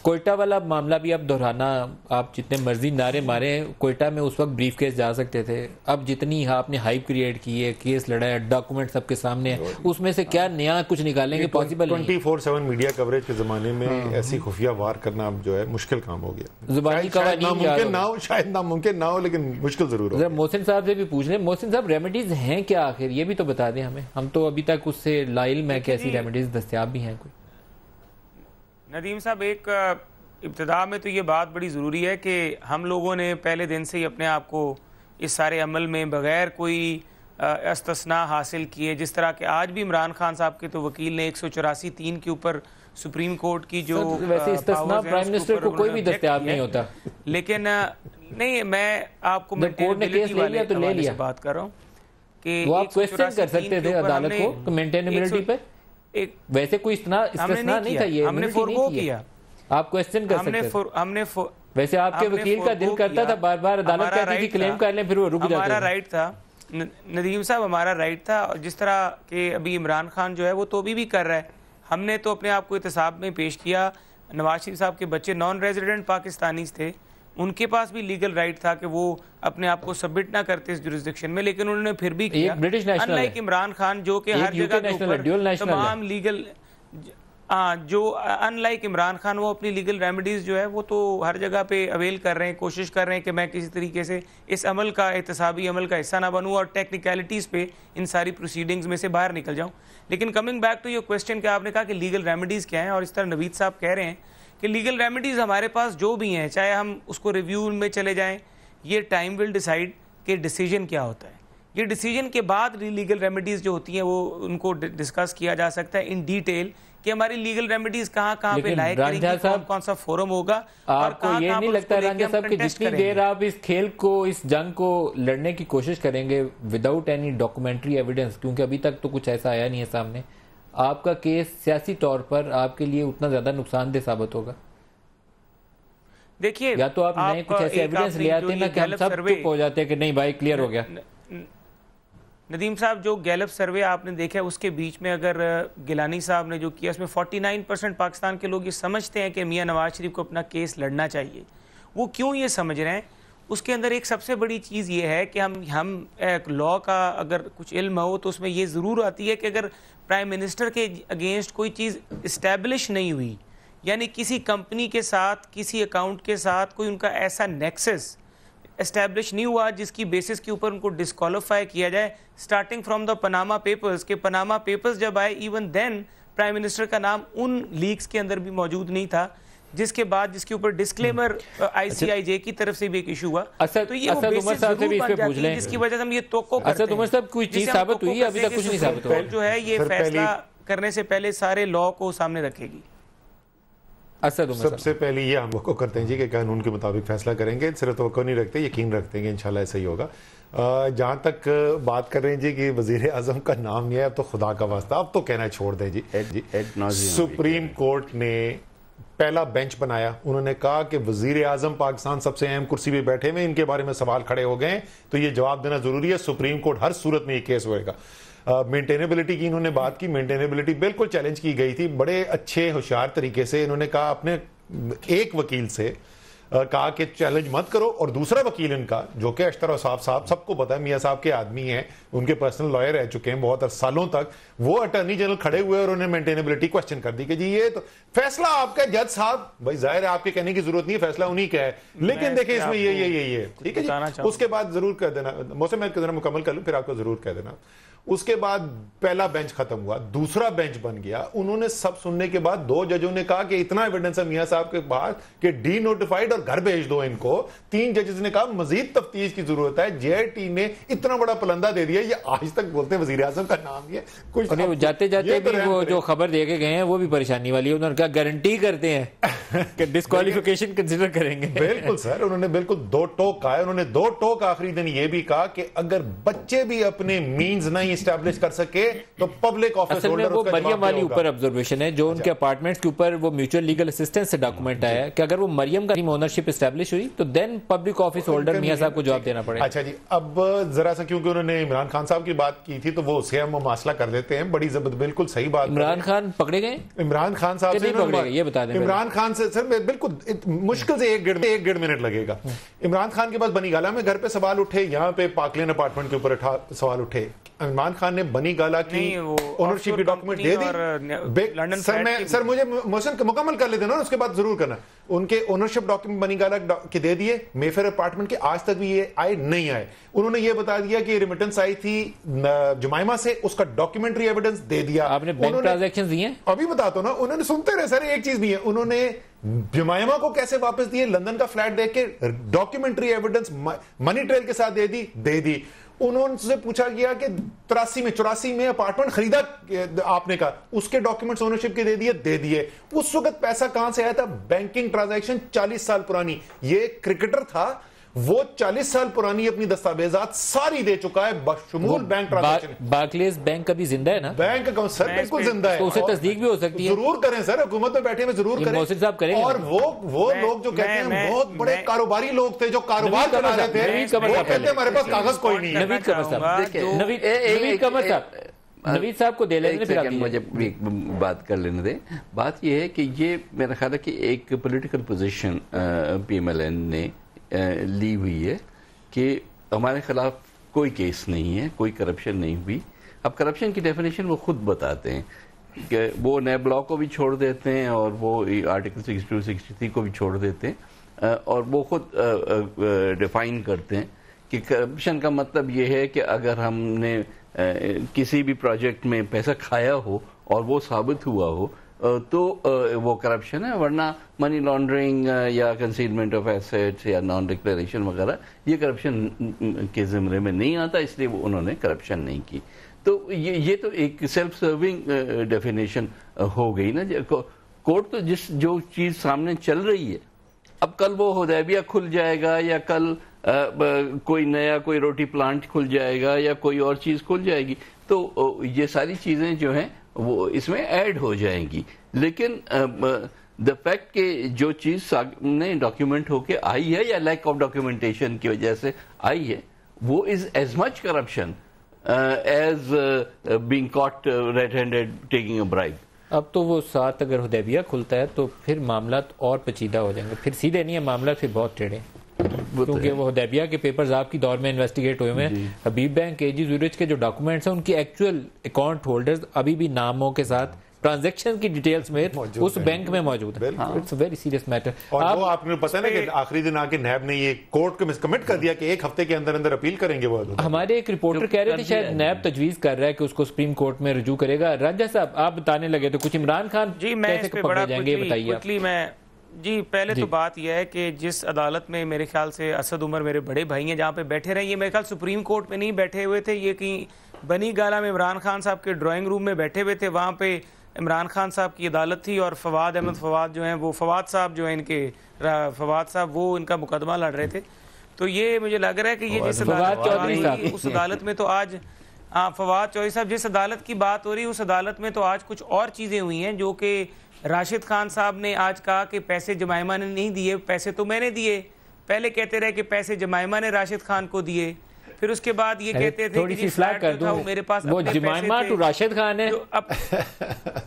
کوئٹہ والا معاملہ بھی اب دہرانا, آپ جتنے مرضی نعرے مارے, کوئٹہ میں اس وقت بریف کیس جا سکتے تھے. اب جتنی آپ نے ہائپ کریٹ کی ہے, کیس لڑا ہے, ڈاکومنٹ سب کے سامنے ہے, اس میں سے کیا نیا کچھ نکالیں گے پاسبل نہیں. 24/7 میڈیا کوریج کے زمانے میں ایسی خفیہ وار کرنا اب جو ہے مشکل کام ہو گیا. زبانی قوانین شاید ناممکن نہ ہو لیکن مشکل ضرور ہو. محسن صاحب سے بھی پوچھ لیں, محسن صاحب ریمیڈیز ہیں کیا آخر, یہ بھی تو بتا دیں ہمیں, ہم تو ابھی تک اس سے لائل میں کیسی ریمیڈیز دستیاب بھی ہیں کوئی. ندیم صاحب, ایک ابتدا میں تو یہ بات بڑی ضروری ہے کہ ہم لوگوں نے پہلے دن سے ہی اپنے آپ کو اس سارے عمل میں بغیر کوئی استثناء حاصل کیے, جس طرح کہ آج بھی عمران خان صاحب کے تو وکیل نے 184(3) کے اوپر سپریم کورٹ کی جو ویسے استثناء پرائم منسٹر کو کوئی بھی دستیاب نہیں ہوتا, لیکن نہیں, میں آپ کو مینٹینیبلٹی والے حوالے سے بات کر رہا ہوں کہ وہ آپ کوسچن کر سکتے تھے عدالت کو مینٹینیبلٹی پہ. ویسے کوئی استثناء نہیں تھا, یہ ہم نے فورگو کیا, آپ کوسچن کر سکتے تھے. ویسے آپ کے وکیل کا دل کرتا تھا بار بار عدالت کہتی تھی کلیم کر لیں, پھر وہ رک جاتے. ہمارا رائٹ تھا ندیم صاحب, ہمارا رائٹ تھا, اور جس طرح کہ ابھی عمران خان جو ہے وہ تو ابھی بھی کر رہا ہے. ہم نے تو اپنے آپ کو احتساب میں پیش کیا. نواز شریف صاحب کے بچے نان ریزیڈنٹ پاکستانیز تھے, ان کے پاس بھی لیگل رائٹ تھا کہ وہ اپنے آپ کو سبمٹ نہ کرتے اس جورسڈکشن میں, لیکن انہوں نے پھر بھی کیا. ان لائک عمران خان جو کہ ہر جگہ تمام لیگل, جو ان لائک عمران خان وہ اپنی لیگل ریمیڈیز جو ہے وہ تو ہر جگہ پہ اویل کر رہے ہیں, کوشش کر رہے ہیں کہ میں کسی طریقے سے اس عمل کا, احتسابی عمل کا حصہ نہ بنوں اور ٹیکنیکلٹیز پہ ان ساری پروسیڈنگز میں سے باہر نکل جاؤں. لیکن coming back to your question کہ آپ نے کہا کہ لیگل ریمیڈیز کیا ہیں, اور اس طرح نوید صاحب کہہ رہے ہیں کہ لیگل ریمیڈیز ہمارے پاس جو بھی ہیں, چاہے ہم اس کو ریویو میں چلے جائیں, یہ ٹائم ول ڈیسائیڈ کہ ڈیسیجن کیا ہوتا ہے. یہ ڈیسیجن کے بعد لیگل ریمیڈیز جو ہوتی ہیں وہ ان کو ڈسکس کیا جا سکتا ہے ان ڈیٹیل کہ ہماری لیگل ریمیڈیز کہاں پہ لائق کریں گی, کون سا فورم ہوگا. آپ کو یہ نہیں لگتا رانجھا صاحب کہ جتنی دیر آپ اس کھیل کو, اس جنگ کو لڑنے کی کوشش کریں گے وداؤٹ اینی ڈاکومنٹری ایویڈنس, کیونکہ ابھی تک تو کچھ ایسا آیا نہیں ہے سامنے, آپ کا کیس سیاسی طور پر آپ کے لیے اتنا زیادہ نقصان دہ ثابت ہوگا؟ دیکھیے, یا تو آپ نئے کچھ ایسے ایویڈنس لے آتے نا کہ ہم سب چپ ہو جاتے کہ نہیں بھائی کلیئر ہو گیا. ندیم صاحب جو گیلپ سروے آپ نے دیکھا ہے اس کے بیچ میں اگر گیلانی صاحب نے جو کیا اس میں 49% پاکستان کے لوگ یہ سمجھتے ہیں کہ میاں نواز شریف کو اپنا کیس لڑنا چاہیے. وہ کیوں یہ سمجھ رہے ہیں؟ اس کے اندر ایک سب سے بڑی چیز یہ ہے کہ ہم لاء کا اگر کچھ علم ہو تو اس میں یہ ضرور آتی ہے کہ اگر پرائم منسٹر کے اگینسٹ کوئی چیز اسٹیبلش نہیں ہوئی, یعنی کسی کمپنی کے ساتھ کسی اکاؤنٹ کے ساتھ کوئی ان کا ایسا نیکسس اسٹیبلش نہیں ہوا جس کی بیسس کے اوپر ان کو ڈسکوالیفائی کیا جائے, starting from the Panama papers, کہ پناما پیپرز جب آئے ایون دین پرائم منسٹر کا نام ان لیکس کے اندر بھی موجود نہیں تھا, جس کے بعد جس کے اوپر ڈسکلیمر آئی سی آئی جے کی طرف سے بھی ایک ایشو ہوا. تو یہ وہ بیسس ضرور بن جاتی ہے جس کی وجہ سے ہم یہ توقع کرتے ہیں. عمر صاحب کوئی چیز ثابت ہوئی ہے؟ ابھی تک کچھ نہیں ثابت ہوا. جو ہے یہ فیصلہ کرنے سے پہلے سارے لاء کو سامنے رکھے گی. سب سے پہلے یہ ہم توقع کرتے ہیں جی کہ قانون کے مطابق فیصلہ کریں گے, صرف توقع نہیں رکھتے, یقین رکھتے ہیں کہ انشاءاللہ ایسا ہی ہوگا. جہاں تک بات کر رہے ہیں جی کہ وزیر اعظم کا نام نہیں ہے, اب تو خدا کا واسطہ اب تو کہنا چھوڑ دیں جی. سپریم کورٹ نے پہلا بینچ بنایا, انہوں نے کہا کہ وزیر اعظم پاکستان سب سے اہم کرسی پہ بیٹھے ہوئے, ان کے بارے میں سوال کھڑے ہو گئے ہیں تو یہ جواب دینا ضروری ہے. سپریم کورٹ ہر صورت میں یہ کیس ہوئے گا. مینٹینیبلٹی کی انہوں نے بات کی, مینٹینیبلٹی بالکل چیلنج کی گئی تھی بڑے اچھے ہوشیار طریقے سے. انہوں نے کہا اپنے ایک وکیل سے کہا کہ چیلنج مت کرو, اور دوسرا وکیل ان کا جو کہ اشتر صاحب سب کو پتا ہے, میاں صاحب کے آدمی ہیں, ان کے پرسنل لائر رہ چکے ہیں بہت سالوں تک, وہ اٹارنی جنرل کھڑے ہوئے اور انہوں نے مینٹینیبلٹی کوسچن کر دی کہ جی یہ تو فیصلہ آپ کا جج صاحب, بھائی ظاہر ہے آپ کے کہنے کی ضرورت نہیں ہے, فیصلہ انہی کا ہے, لیکن دیکھیں اس میں یہ ٹھیک ہے جی. اس کے بعد ضرور کہہ دینا, موسم میں ذرا مکمل کر لوں پھر آپ کو ضرور کہہ دینا. اس کے بعد پہلا بینچ ختم ہوا, دوسرا بینچ بن گیا. انہوں نے سب سننے کے بعد 2 ججوں نے کہا کہ اتنا ایویڈنس ہے میاں صاحب کے پاس کہ ڈی نوٹیفائیڈ اور گھر بھیج دو ان کو. 3 ججز نے کہا مزید تفتیش کی ضرورت ہے. جے آئی ٹی نے اتنا بڑا پلندہ دے دیا, یہ آج تک بولتے ہیں وزیر اعظم کا نام یہ کچھ جاتے جاتے بھی وہ جو خبر دے کے گئے ہیں وہ بھی پریشانی والی ہے. انہوں نے کہا گارنٹی کرتے ہیں کہ ڈسکوالیفیکیشن کنسیڈر کریں گے. بالکل سر, انہوں نے بالکل 2 ٹوک کہا. انہوں نے 2 ٹوک آخری دن یہ بھی کہا کہ اگر بچے بھی اپنے مینز نہیں اسٹیبلش کر سکے تو پبلک آفس ہولڈر. وہ مریم والی اوپر آبزرویشن ہے جو ان کے اپارٹمنٹس کے اوپر وہ میوچل لیگل اسسٹنس سے ڈاکومنٹ آیا ہے کہ اگر وہ مریم کا اونرشپ اسٹیبلش ہوئی تو دین پبلک آفس ہولڈر میاں صاحب کو جواب دینا پڑے. اچھا جی, اب ذرا سا کیونکہ انہوں نے عمران خان صاحب کی بات کی تھی تو وہ اسے ہم مسئلہ کر دیتے ہیں. بڑی بالکل صحیح بات. عمران خان پکڑے گئے, عمران خان صاحب سے یہ بتا دیں. عمران خان سے سر بالکل مشکل سے 1.5 منٹ لگے گا. عمران خان کے پاس بنی گالا میں گھر پہ سوال اٹھے, یہاں پہ پاکلین اپارٹمنٹ کے اوپر سوال اٹھے. عمران خان نے بنی گالا کی اونرشپ کی ڈاکومنٹ دے دی. سر مجھے محسن مکمل کر لیتے نا, اس کے بعد ضرور کرنا. ان کے اونرشپ ڈاکومنٹ بنی گالا کے دے دیے, میفیر اپارٹمنٹ کے آج تک بھی یہ آئے نہیں آئے. انہوں نے یہ بتا دیا کہ ریمیٹنس آئی تھی جمائمہ سے, اس کا ڈاکیومنٹری ایویڈنس دے دیا. آپ نے بینک ٹرانزیکشن دیے ہیں, ابھی بتاتا ہوں نا. انہوں نے سنتے رہے سر, ایک چیز بھی ہے, انہوں نے جمائمہ کو کیسے واپس دیے, لندن کا فلیٹ دیکھ کے ڈاکیومنٹری ایویڈنس منی ٹریل کے ساتھ دے دی. انہوں سے پوچھا گیا کہ 84 میں اپارٹمنٹ خریدا آپ نے کہا, اس کے ڈاکیومنٹس اونرشپ کے دے دیے. اس وقت پیسہ کہاں سے آیا تھا؟ بینکنگ ٹرانزیکشن 40 سال پرانی. یہ کرکٹر تھا, وہ 40 سال پرانی اپنی دستاویزات ساری دے چکا ہے بشمول بینک ٹرانزیکشن. بارکلیز بینک ابھی زندہ ہے نا؟ بینک اکاؤنٹ سر بالکل زندہ ہے, تو اسے تصدیق بھی ہو سکتی ہے. ضرور کریں سر, حکومت میں بیٹھے ہوئے ضرور کریں. محسن صاحب کریں. اور وہ لوگ جو کہتے ہیں بہت بڑے کاروباری لوگ تھے جو کاروبار چلا رہے تھے, وہ کہتے ہیں ہمارے پاس کاغذ کوئی نہیں ہے. نوید قمر صاحب نوید صاحب کو دے لینے, پھر مجھے ایک بات کر لینے دیں. بات یہ ہے کہ یہ میرا خیال ہے کہ ایک political position P M L N نے لی ہوئی ہے کہ ہمارے خلاف کوئی کیس نہیں ہے, کوئی کرپشن نہیں ہوئی. اب کرپشن کی ڈیفینیشن وہ خود بتاتے ہیں کہ وہ نیب لا کو بھی چھوڑ دیتے ہیں اور وہ آرٹیکل 62 63 کو بھی چھوڑ دیتے ہیں, اور وہ خود ڈیفائن کرتے ہیں کہ کرپشن کا مطلب یہ ہے کہ اگر ہم نے کسی بھی پروجیکٹ میں پیسہ کھایا ہو اور وہ ثابت ہوا ہو تو وہ کرپشن ہے, ورنہ منی لانڈرنگ یا کنسیلمنٹ آف ایسیٹس یا نان ڈکلیریشن وغیرہ یہ کرپشن کے زمرے میں نہیں آتا, اس لیے وہ انہوں نے کرپشن نہیں کی. تو یہ تو ایک سیلف سرونگ ڈیفینیشن ہو گئی نا. کورٹ تو جو چیز سامنے چل رہی ہے, اب کل وہ حدیبیہ کھل جائے گا یا کل کوئی نیا کوئی روٹی پلانٹ کھل جائے گا یا کوئی اور چیز کھل جائے گی, تو یہ ساری چیزیں جو ہیں وہ اس میں ایڈ ہو جائیں گی. لیکن دا فیکٹ کہ جو چیز سامنے ڈاکیومنٹ ہو کے آئی ہے یا لیک آف ڈاکیومنٹیشن کی وجہ سے آئی ہے, وہ is as much corruption as being caught red-handed taking a bribe. اب تو وہ ساتھ اگر حدیبیہ کھلتا ہے تو پھر معاملات اور پیچیدہ ہو جائیں گے, پھر سیدھے نہیں ہے معاملات, پھر بہت ٹیڑھے, کیونکہ وہ حدیبیہ کے پیپرز آپ کی دور میں انویسٹیگیٹ ہوئے ہیں. حبیب بینک AG زورچ کے جو ڈاکومنٹس ہیں ان کی ایکچوئل اکاؤنٹ ہولڈرز ابھی بھی ناموں کے ساتھ ٹرانزیکشن کی ڈیٹیلز میں اس بینک میں موجود ہے. It's very serious matter. اور وہ آپ نے پتہ ہے کہ آخری دن آ کے نیب نے یہ کورٹ کو کمٹ کر دیا کہ ایک ہفتے کے اندر اندر اپیل کریں گے. وہ ہمارے ایک رپورٹر کہہ رہے تھے شاید نیب تجویز کر رہا ہے کہ اس کو سپریم کورٹ میں رجوع کرے گا. رانجھا صاحب آپ بتانے لگے تو کچھ عمران خان کیسے پکڑے جائیں گے بتائیے آپ. جی پہلے تو بات یہ ہے کہ جس عدالت میں میرے خیال سے اسد عمر میرے بڑے بھائی ہیں جہاں پہ بیٹھے رہے, یہ میرے خیال سپریم کورٹ میں نہیں بیٹھے ہوئے تھے, یہ کہیں بنی گالا میں عمران خان صاحب کے ڈرائنگ روم میں بیٹھے ہوئے تھے. وہاں پہ عمران خان صاحب کی عدالت تھی اور فواد احمد فواد جو ہیں وہ فواد صاحب جو ہیں ان کے فواد صاحب وہ ان کا مقدمہ لڑ رہے تھے. تو یہ مجھے لگ رہا ہے کہ یہ جس عدالت اس عدالت میں تو آج فواد چودھری صاحب جس عدالت کی بات ہو رہی ہے اس عدالت میں تو آج کچھ اور چیزیں ہوئی ہیں جو کہ راشد خان صاحب نے آج کہا کہ پیسے جمائمہ نے نہیں دیے, پیسے تو میں نے دیے. پہلے کہتے رہے کہ پیسے جمائمہ نے راشد خان کو دیے, پھر اس کے بعد یہ کہتے تھے کہ فلیٹ کر دوں میرے پاس وہ جمائمہ تو راشد خان ہے,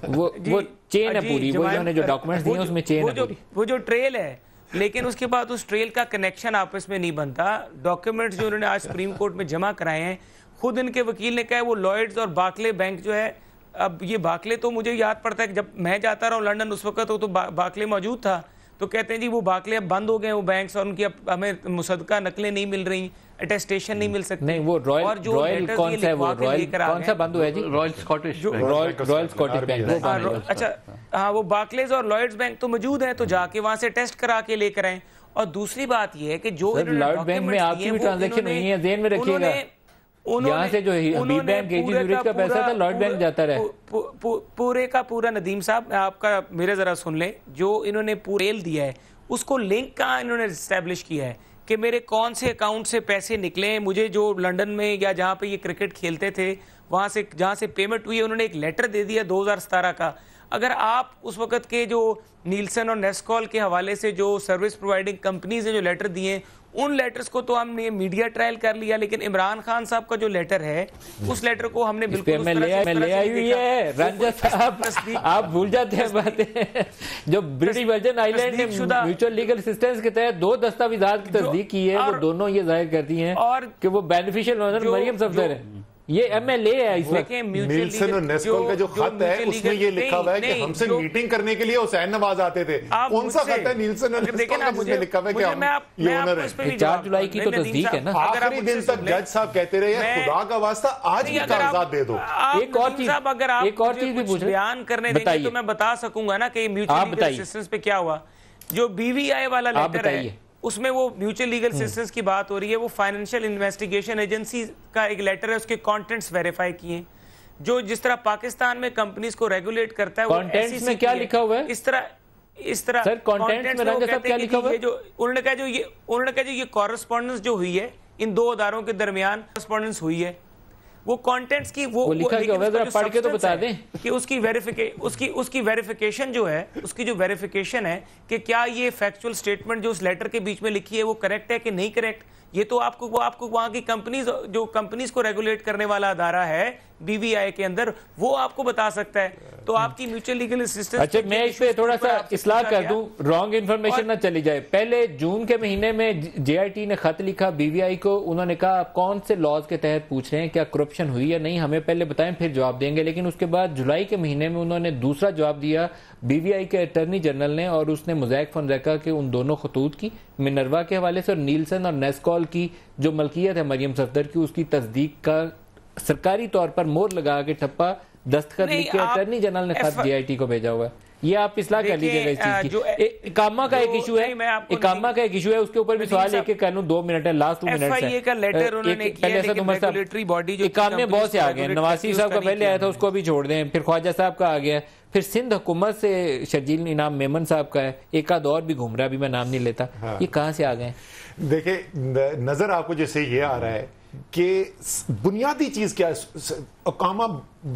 وہ چین ہے پوری, وہ انہوں نے جو ڈاکومنٹس دیے اس میں چین ہے پوری, وہ جو ٹریل ہے. لیکن اس کے بعد اس ٹریل کا کنیکشن آپس میں نہیں بنتا. ڈاکیومنٹس جو انہوں نے آج سپریم کورٹ میں جمع کرائے ہیں, خود ان کے وکیل نے کہا ہے وہ لائڈز اور بارکلے بینک جو ہے, اب یہ بارکلے تو مجھے یاد پڑتا ہے کہ جب میں جاتا رہا ہوں لنڈن اس وقت تو بارکلے موجود تھا, تو کہتے ہیں جی وہ بارکلے اب بند ہو گئے ہیں وہ بینکس, اور ان کی اب ہمیں مصدقہ نقلیں نہیں مل رہی, اٹیسٹیشن نہیں مل سکتی. نہیں وہ رائل کون سا ہے, وہ رائل کون سا بند ہوا ہے جی, رائل اسکاٹش بینک. اچھا ہاں وہ بارکلیز اور لائڈز بینک تو موجود ہیں, تو جا کے وہاں سے ٹیسٹ کرا کے لے کر آئیں. اور دوسری بات یہ ہے کہ جو لائڈ بینک میں آپ کی بھی ٹرانزیکشن نہیں ہے, ذہن میں رکھیے گا, یہاں سے جو حبیب بینک AG زورچ کا پیسہ تھا لائڈ بینک جاتا رہے. پورے کا پورا ندیم صاحب آپ کا میرے ذرا سن لیں, جو انہوں نے پوریل دیا ہے اس کو لنک کہاں انہوں نے اسٹیبلش کیا ہے کہ میرے کون سے اکاؤنٹ سے پیسے نکلے. مجھے جو لنڈن میں یا جہاں پہ یہ کرکٹ کھیلتے تھے وہاں سے جہاں سے پیمنٹ ہوئی ہے, انہوں نے ایک لیٹر دے دیا 2017 کا. اگر آپ اس وقت کے جو نیلسن اور نیسکول کے حوالے سے جو سروس پرووائڈنگ کمپنیز ہیں جو لیٹر دیے ہیں, ان لیٹرز کو تو ہم نے میڈیا ٹرائل کر لیا, لیکن عمران خان صاحب کا جو لیٹر ہے اس لیٹر کو ہم نے بالکل میں لے آئی ہوئی ہے. رانجھا صاحب آپ بھول جاتے ہیں باتیں, جو برٹش ورجن آئی لینڈ نے میوچل لیگل اسسٹنس کے تحت 2 دستاویزات کی تصدیق کی ہے, وہ دونوں یہ ظاہر کرتی ہیں کہ وہ بینیفیشل اونر مریم صفدر ہے. یہ MLA ہے اس وقت. نیلسن اور نیسکول کا جو خط ہے اس میں یہ لکھا ہوا ہے کہ ہم سے میٹنگ کرنے کے لیے حسین نواز آتے تھے. کون سا خط ہے نیلسن اور نیسکول کا جس میں لکھا ہوا ہے کہ ہم یہ اونر ہیں؟ 4 جولائی کی تو تصدیق ہے نا. آخری دن تک جج صاحب کہتے رہے خدا کا واسطہ آج بھی کاغذات دے دو. ایک اور چیز بھی بیان کرنے دیں گے تو میں بتا سکوں گا نا کہ میوچل لیگل اسسٹنس پہ کیا ہوا. جو BVI والا لیٹر ہے اس میں وہ میوچل لیگل اسسٹنس کی بات ہو رہی ہے, وہ فائنینشیل انویسٹیگیشن ایجنسی کا ایک لیٹر ہے, اس کے کانٹینٹس ویریفائی کیے, جو جس طرح پاکستان میں کمپنیز کو ریگولیٹ کرتا ہے. کانٹینٹس میں کیا لکھا ہوا ہے اس طرح سر کانٹینٹس میں رانجھا صاحب کیا لکھا ہوا ہے؟ جو انہوں نے کہا جو یہ کورسپونڈنس جو ہوئی ہے ان 2 اداروں کے درمیان کورسپونڈنس ہوئی ہے, وہ کانٹینٹس کی وہ لکھا کیا ہوا ہے ذرا پڑھ کے تو بتا دیں کہ اس کی ویریفیکیشن جو ہے, اس کی جو ویریفیکیشن ہے کہ کیا یہ فیکچول سٹیٹمنٹ جو اس لیٹر کے بیچ میں لکھی ہے وہ کریکٹ ہے کہ نہیں کریکٹ. یہ تو آپ کو وہاں کی کمپنیز کو ریگولیٹ کرنے والا ادارہ ہے BVI کے اندر, وہ آپ کو بتا سکتا ہے. تو آپ کی میوچل لیگل اسسٹنس. اچھا میں اس پہ تھوڑا سا اصلاح کر دوں, رانگ انفارمیشن نہ چلی جائے. پہلے جون کے مہینے میں JIT نے خط لکھا BVI کو, انہوں نے کہا آپ کون سے لاز کے تحت پوچھ رہے ہیں, کیا کرپشن ہوئی یا نہیں, ہمیں پہلے بتائیں پھر جواب دیں گے. لیکن اس کے بعد جولائی کے مہینے میں انہوں نے دوسرا جواب دیا BVI کے اٹرنی جنرل نے, اور اس نے موزیک فونسیکا کے ان دونوں خطوط کی منروا کے حوالے سے اور نیلسن اور نیسکول کی جو ملکیت ہے مریم صفدر کی, اس کی تصدیق کا سرکاری طور پر مور لگا کے ٹھپا دستخط لکھ کے اٹرنی جنرل نے خط JIT کو بھیجا ہوا ہے. یہ آپ اصلاح کر لیجیے گا اس چیز کی. اقامہ کا ایک ایشو ہے, اقامہ کا ایک ایشو ہے, اس کے اوپر بھی سوال ایک کر لوں, 2 منٹ ہے, لاسٹ 2 منٹ ہے. پہلے سے عمر صاحب اقامے بہت سے آ گئے, نواز صاحب کا پہلے آیا تھا اس کو بھی چھوڑ دیں, پھر خواجہ صاحب کا آ گیا, پھر سندھ حکومت سے شرجیل انعام میمن صاحب کا ہے, ایک آدھ اور بھی گھوم رہا ہے, ابھی میں نام نہیں لیتا. یہ کہاں سے آ گئے؟ دیکھیں نظر آپ کو جیسے یہ آ رہا ہے کہ بنیادی چیز کیا ہے, اقامہ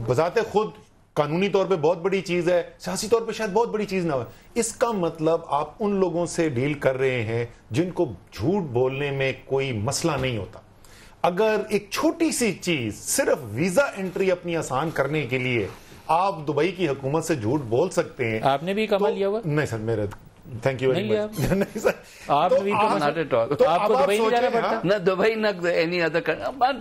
بذات خود قانونی طور پہ بہت بڑی چیز ہے, سیاسی طور پہ شاید بہت بڑی چیز نہ ہو. اس کا مطلب آپ ان لوگوں سے ڈیل کر رہے ہیں جن کو جھوٹ بولنے میں کوئی مسئلہ نہیں ہوتا. اگر ایک چھوٹی سی چیز صرف ویزا انٹری اپنی آسان کرنے کے لیے آپ دبئی کی حکومت سے جھوٹ بول سکتے ہیں. آپ نے بھی کما لیا ہوا؟ نہیں سر، میرے تھینک یو ویری مچ. نہیں سر، آپ نے بھی آپ کو دبئی نہیں جانا پڑتا؟ نہ دبئی نہ اینی ادر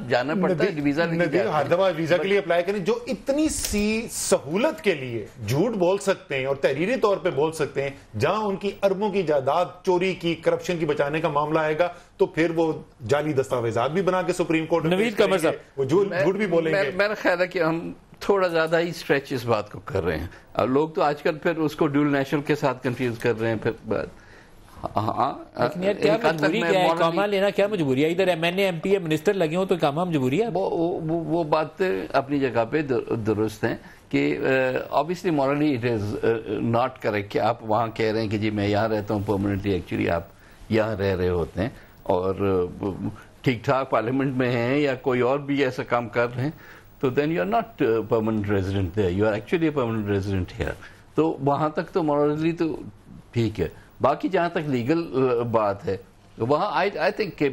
جانا پڑتا ہے ویزا حیدرآباد ویزا کے لیے اپلائی کریں. جو اتنی سی سہولت کے لیے جھوٹ بول سکتے ہیں اور تحریری طور پہ بول سکتے ہیں، جہاں ان کی اربوں کی جائیداد چوری کی، کرپشن کی بچانے کا معاملہ آئے گا تو پھر وہ جعلی دستاویزات بھی بنا کے سپریم کورٹ میں نوید قمر صاحب وہ جھوٹ بھی بولیں گے. میرا خیال ہے کہ ہم تھوڑا زیادہ ہی اسٹریچ اس بات کو کر رہے ہیں، اور لوگ تو آج کل پھر اس کو ڈیول نیشنل کے ساتھ کنفیوز کر رہے ہیں. پھر لیکن یار کیا مجبوری کیا ہے؟ اقامہ لینا کیا مجبوری ہے؟ ادھر ایم پی منسٹر لگے ہوں تو اقامہ مجبوری ہے؟ وہ بات اپنی جگہ پہ درست ہیں کہ obviously morally it is not correct کہ آپ وہاں کہہ رہے ہیں کہ جی میں یہاں رہتا ہوں پرماننٹلی، ایکچولی آپ یہاں رہ رہے ہوتے ہیں اور ٹھیک ٹھاک پارلیمنٹ میں ہیں یا کوئی اور بھی ایسا کام کر رہے ہیں تو then you are not permanent resident there, you are actually a permanent resident here. تو وہاں تک تو morally تو ٹھیک ہے. باقی جہاں تک لیگل بات ہے وہاں آئی تھنک کہ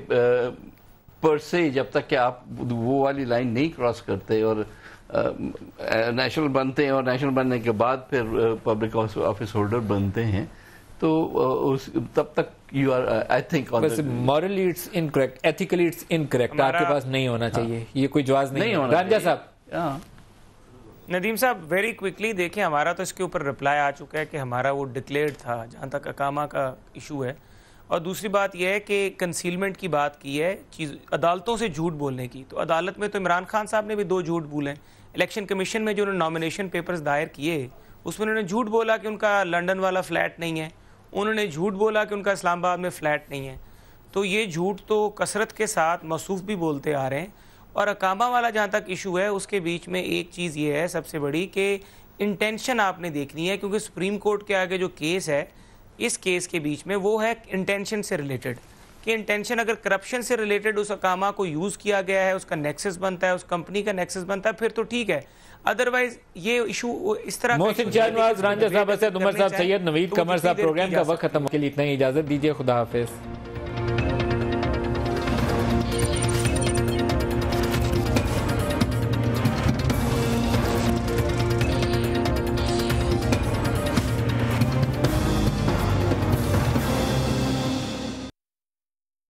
پر سے جب تک کہ آپ وہ والی لائن نہیں کراس کرتے اور نیشنل بنتے ہیں اور نیشنل بننے کے بعد پھر پبلک آفس ہولڈر بنتے ہیں تو تب تک you are I think morally it's incorrect, ethically it's incorrect. آپ کے پاس نہیں ہونا چاہیے، یہ کوئی جواز نہیں ہونا. رانجھا صاحب. ندیم صاحب ویری کوئکلی دیکھیں، ہمارا تو اس کے اوپر رپلائی آ چکا ہے کہ ہمارا وہ ڈکلیئرڈ تھا جہاں تک اقامہ کا ایشو ہے. اور دوسری بات یہ ہے کہ کنسیلمنٹ کی بات کی ہے چیز عدالتوں سے جھوٹ بولنے کی. تو عدالت میں تو عمران خان صاحب نے بھی 2 جھوٹ بولے. الیکشن کمیشن میں جو انہوں نے نامینیشن پیپرز دائر کیے اس میں انہوں نے جھوٹ بولا کہ ان کا لنڈن والا فلیٹ نہیں ہے، انہوں نے جھوٹ بولا کہ ان کا اسلام آباد میں فلیٹ نہیں ہے. تو یہ جھوٹ تو کثرت کے ساتھ موصوف بھی بولتے آ رہے ہیں. اور اقامہ والا جہاں تک ایشو ہے اس کے بیچ میں ایک چیز یہ ہے سب سے بڑی کہ انٹینشن آپ نے دیکھنی ہے، کیونکہ سپریم کورٹ کے آگے جو کیس ہے اس کیس کے بیچ میں وہ ہے انٹینشن سے ریلیٹڈ، کہ انٹینشن اگر کرپشن سے ریلیٹڈ اس اقامہ کو یوز کیا گیا ہے، اس کا نیکسس بنتا ہے، اس کمپنی کا نیکسس بنتا ہے، پھر تو ٹھیک ہے. ادروائز یہ ایشو اس طرح محسن شاہنواز، رانجھا صاحب، اسد عمر صاحب، سید نوید قمر صاحب، پروگرام کا وقت ختم ہونے کے لیے اتنا ہی اجازت دیجیے. خدا حافظ.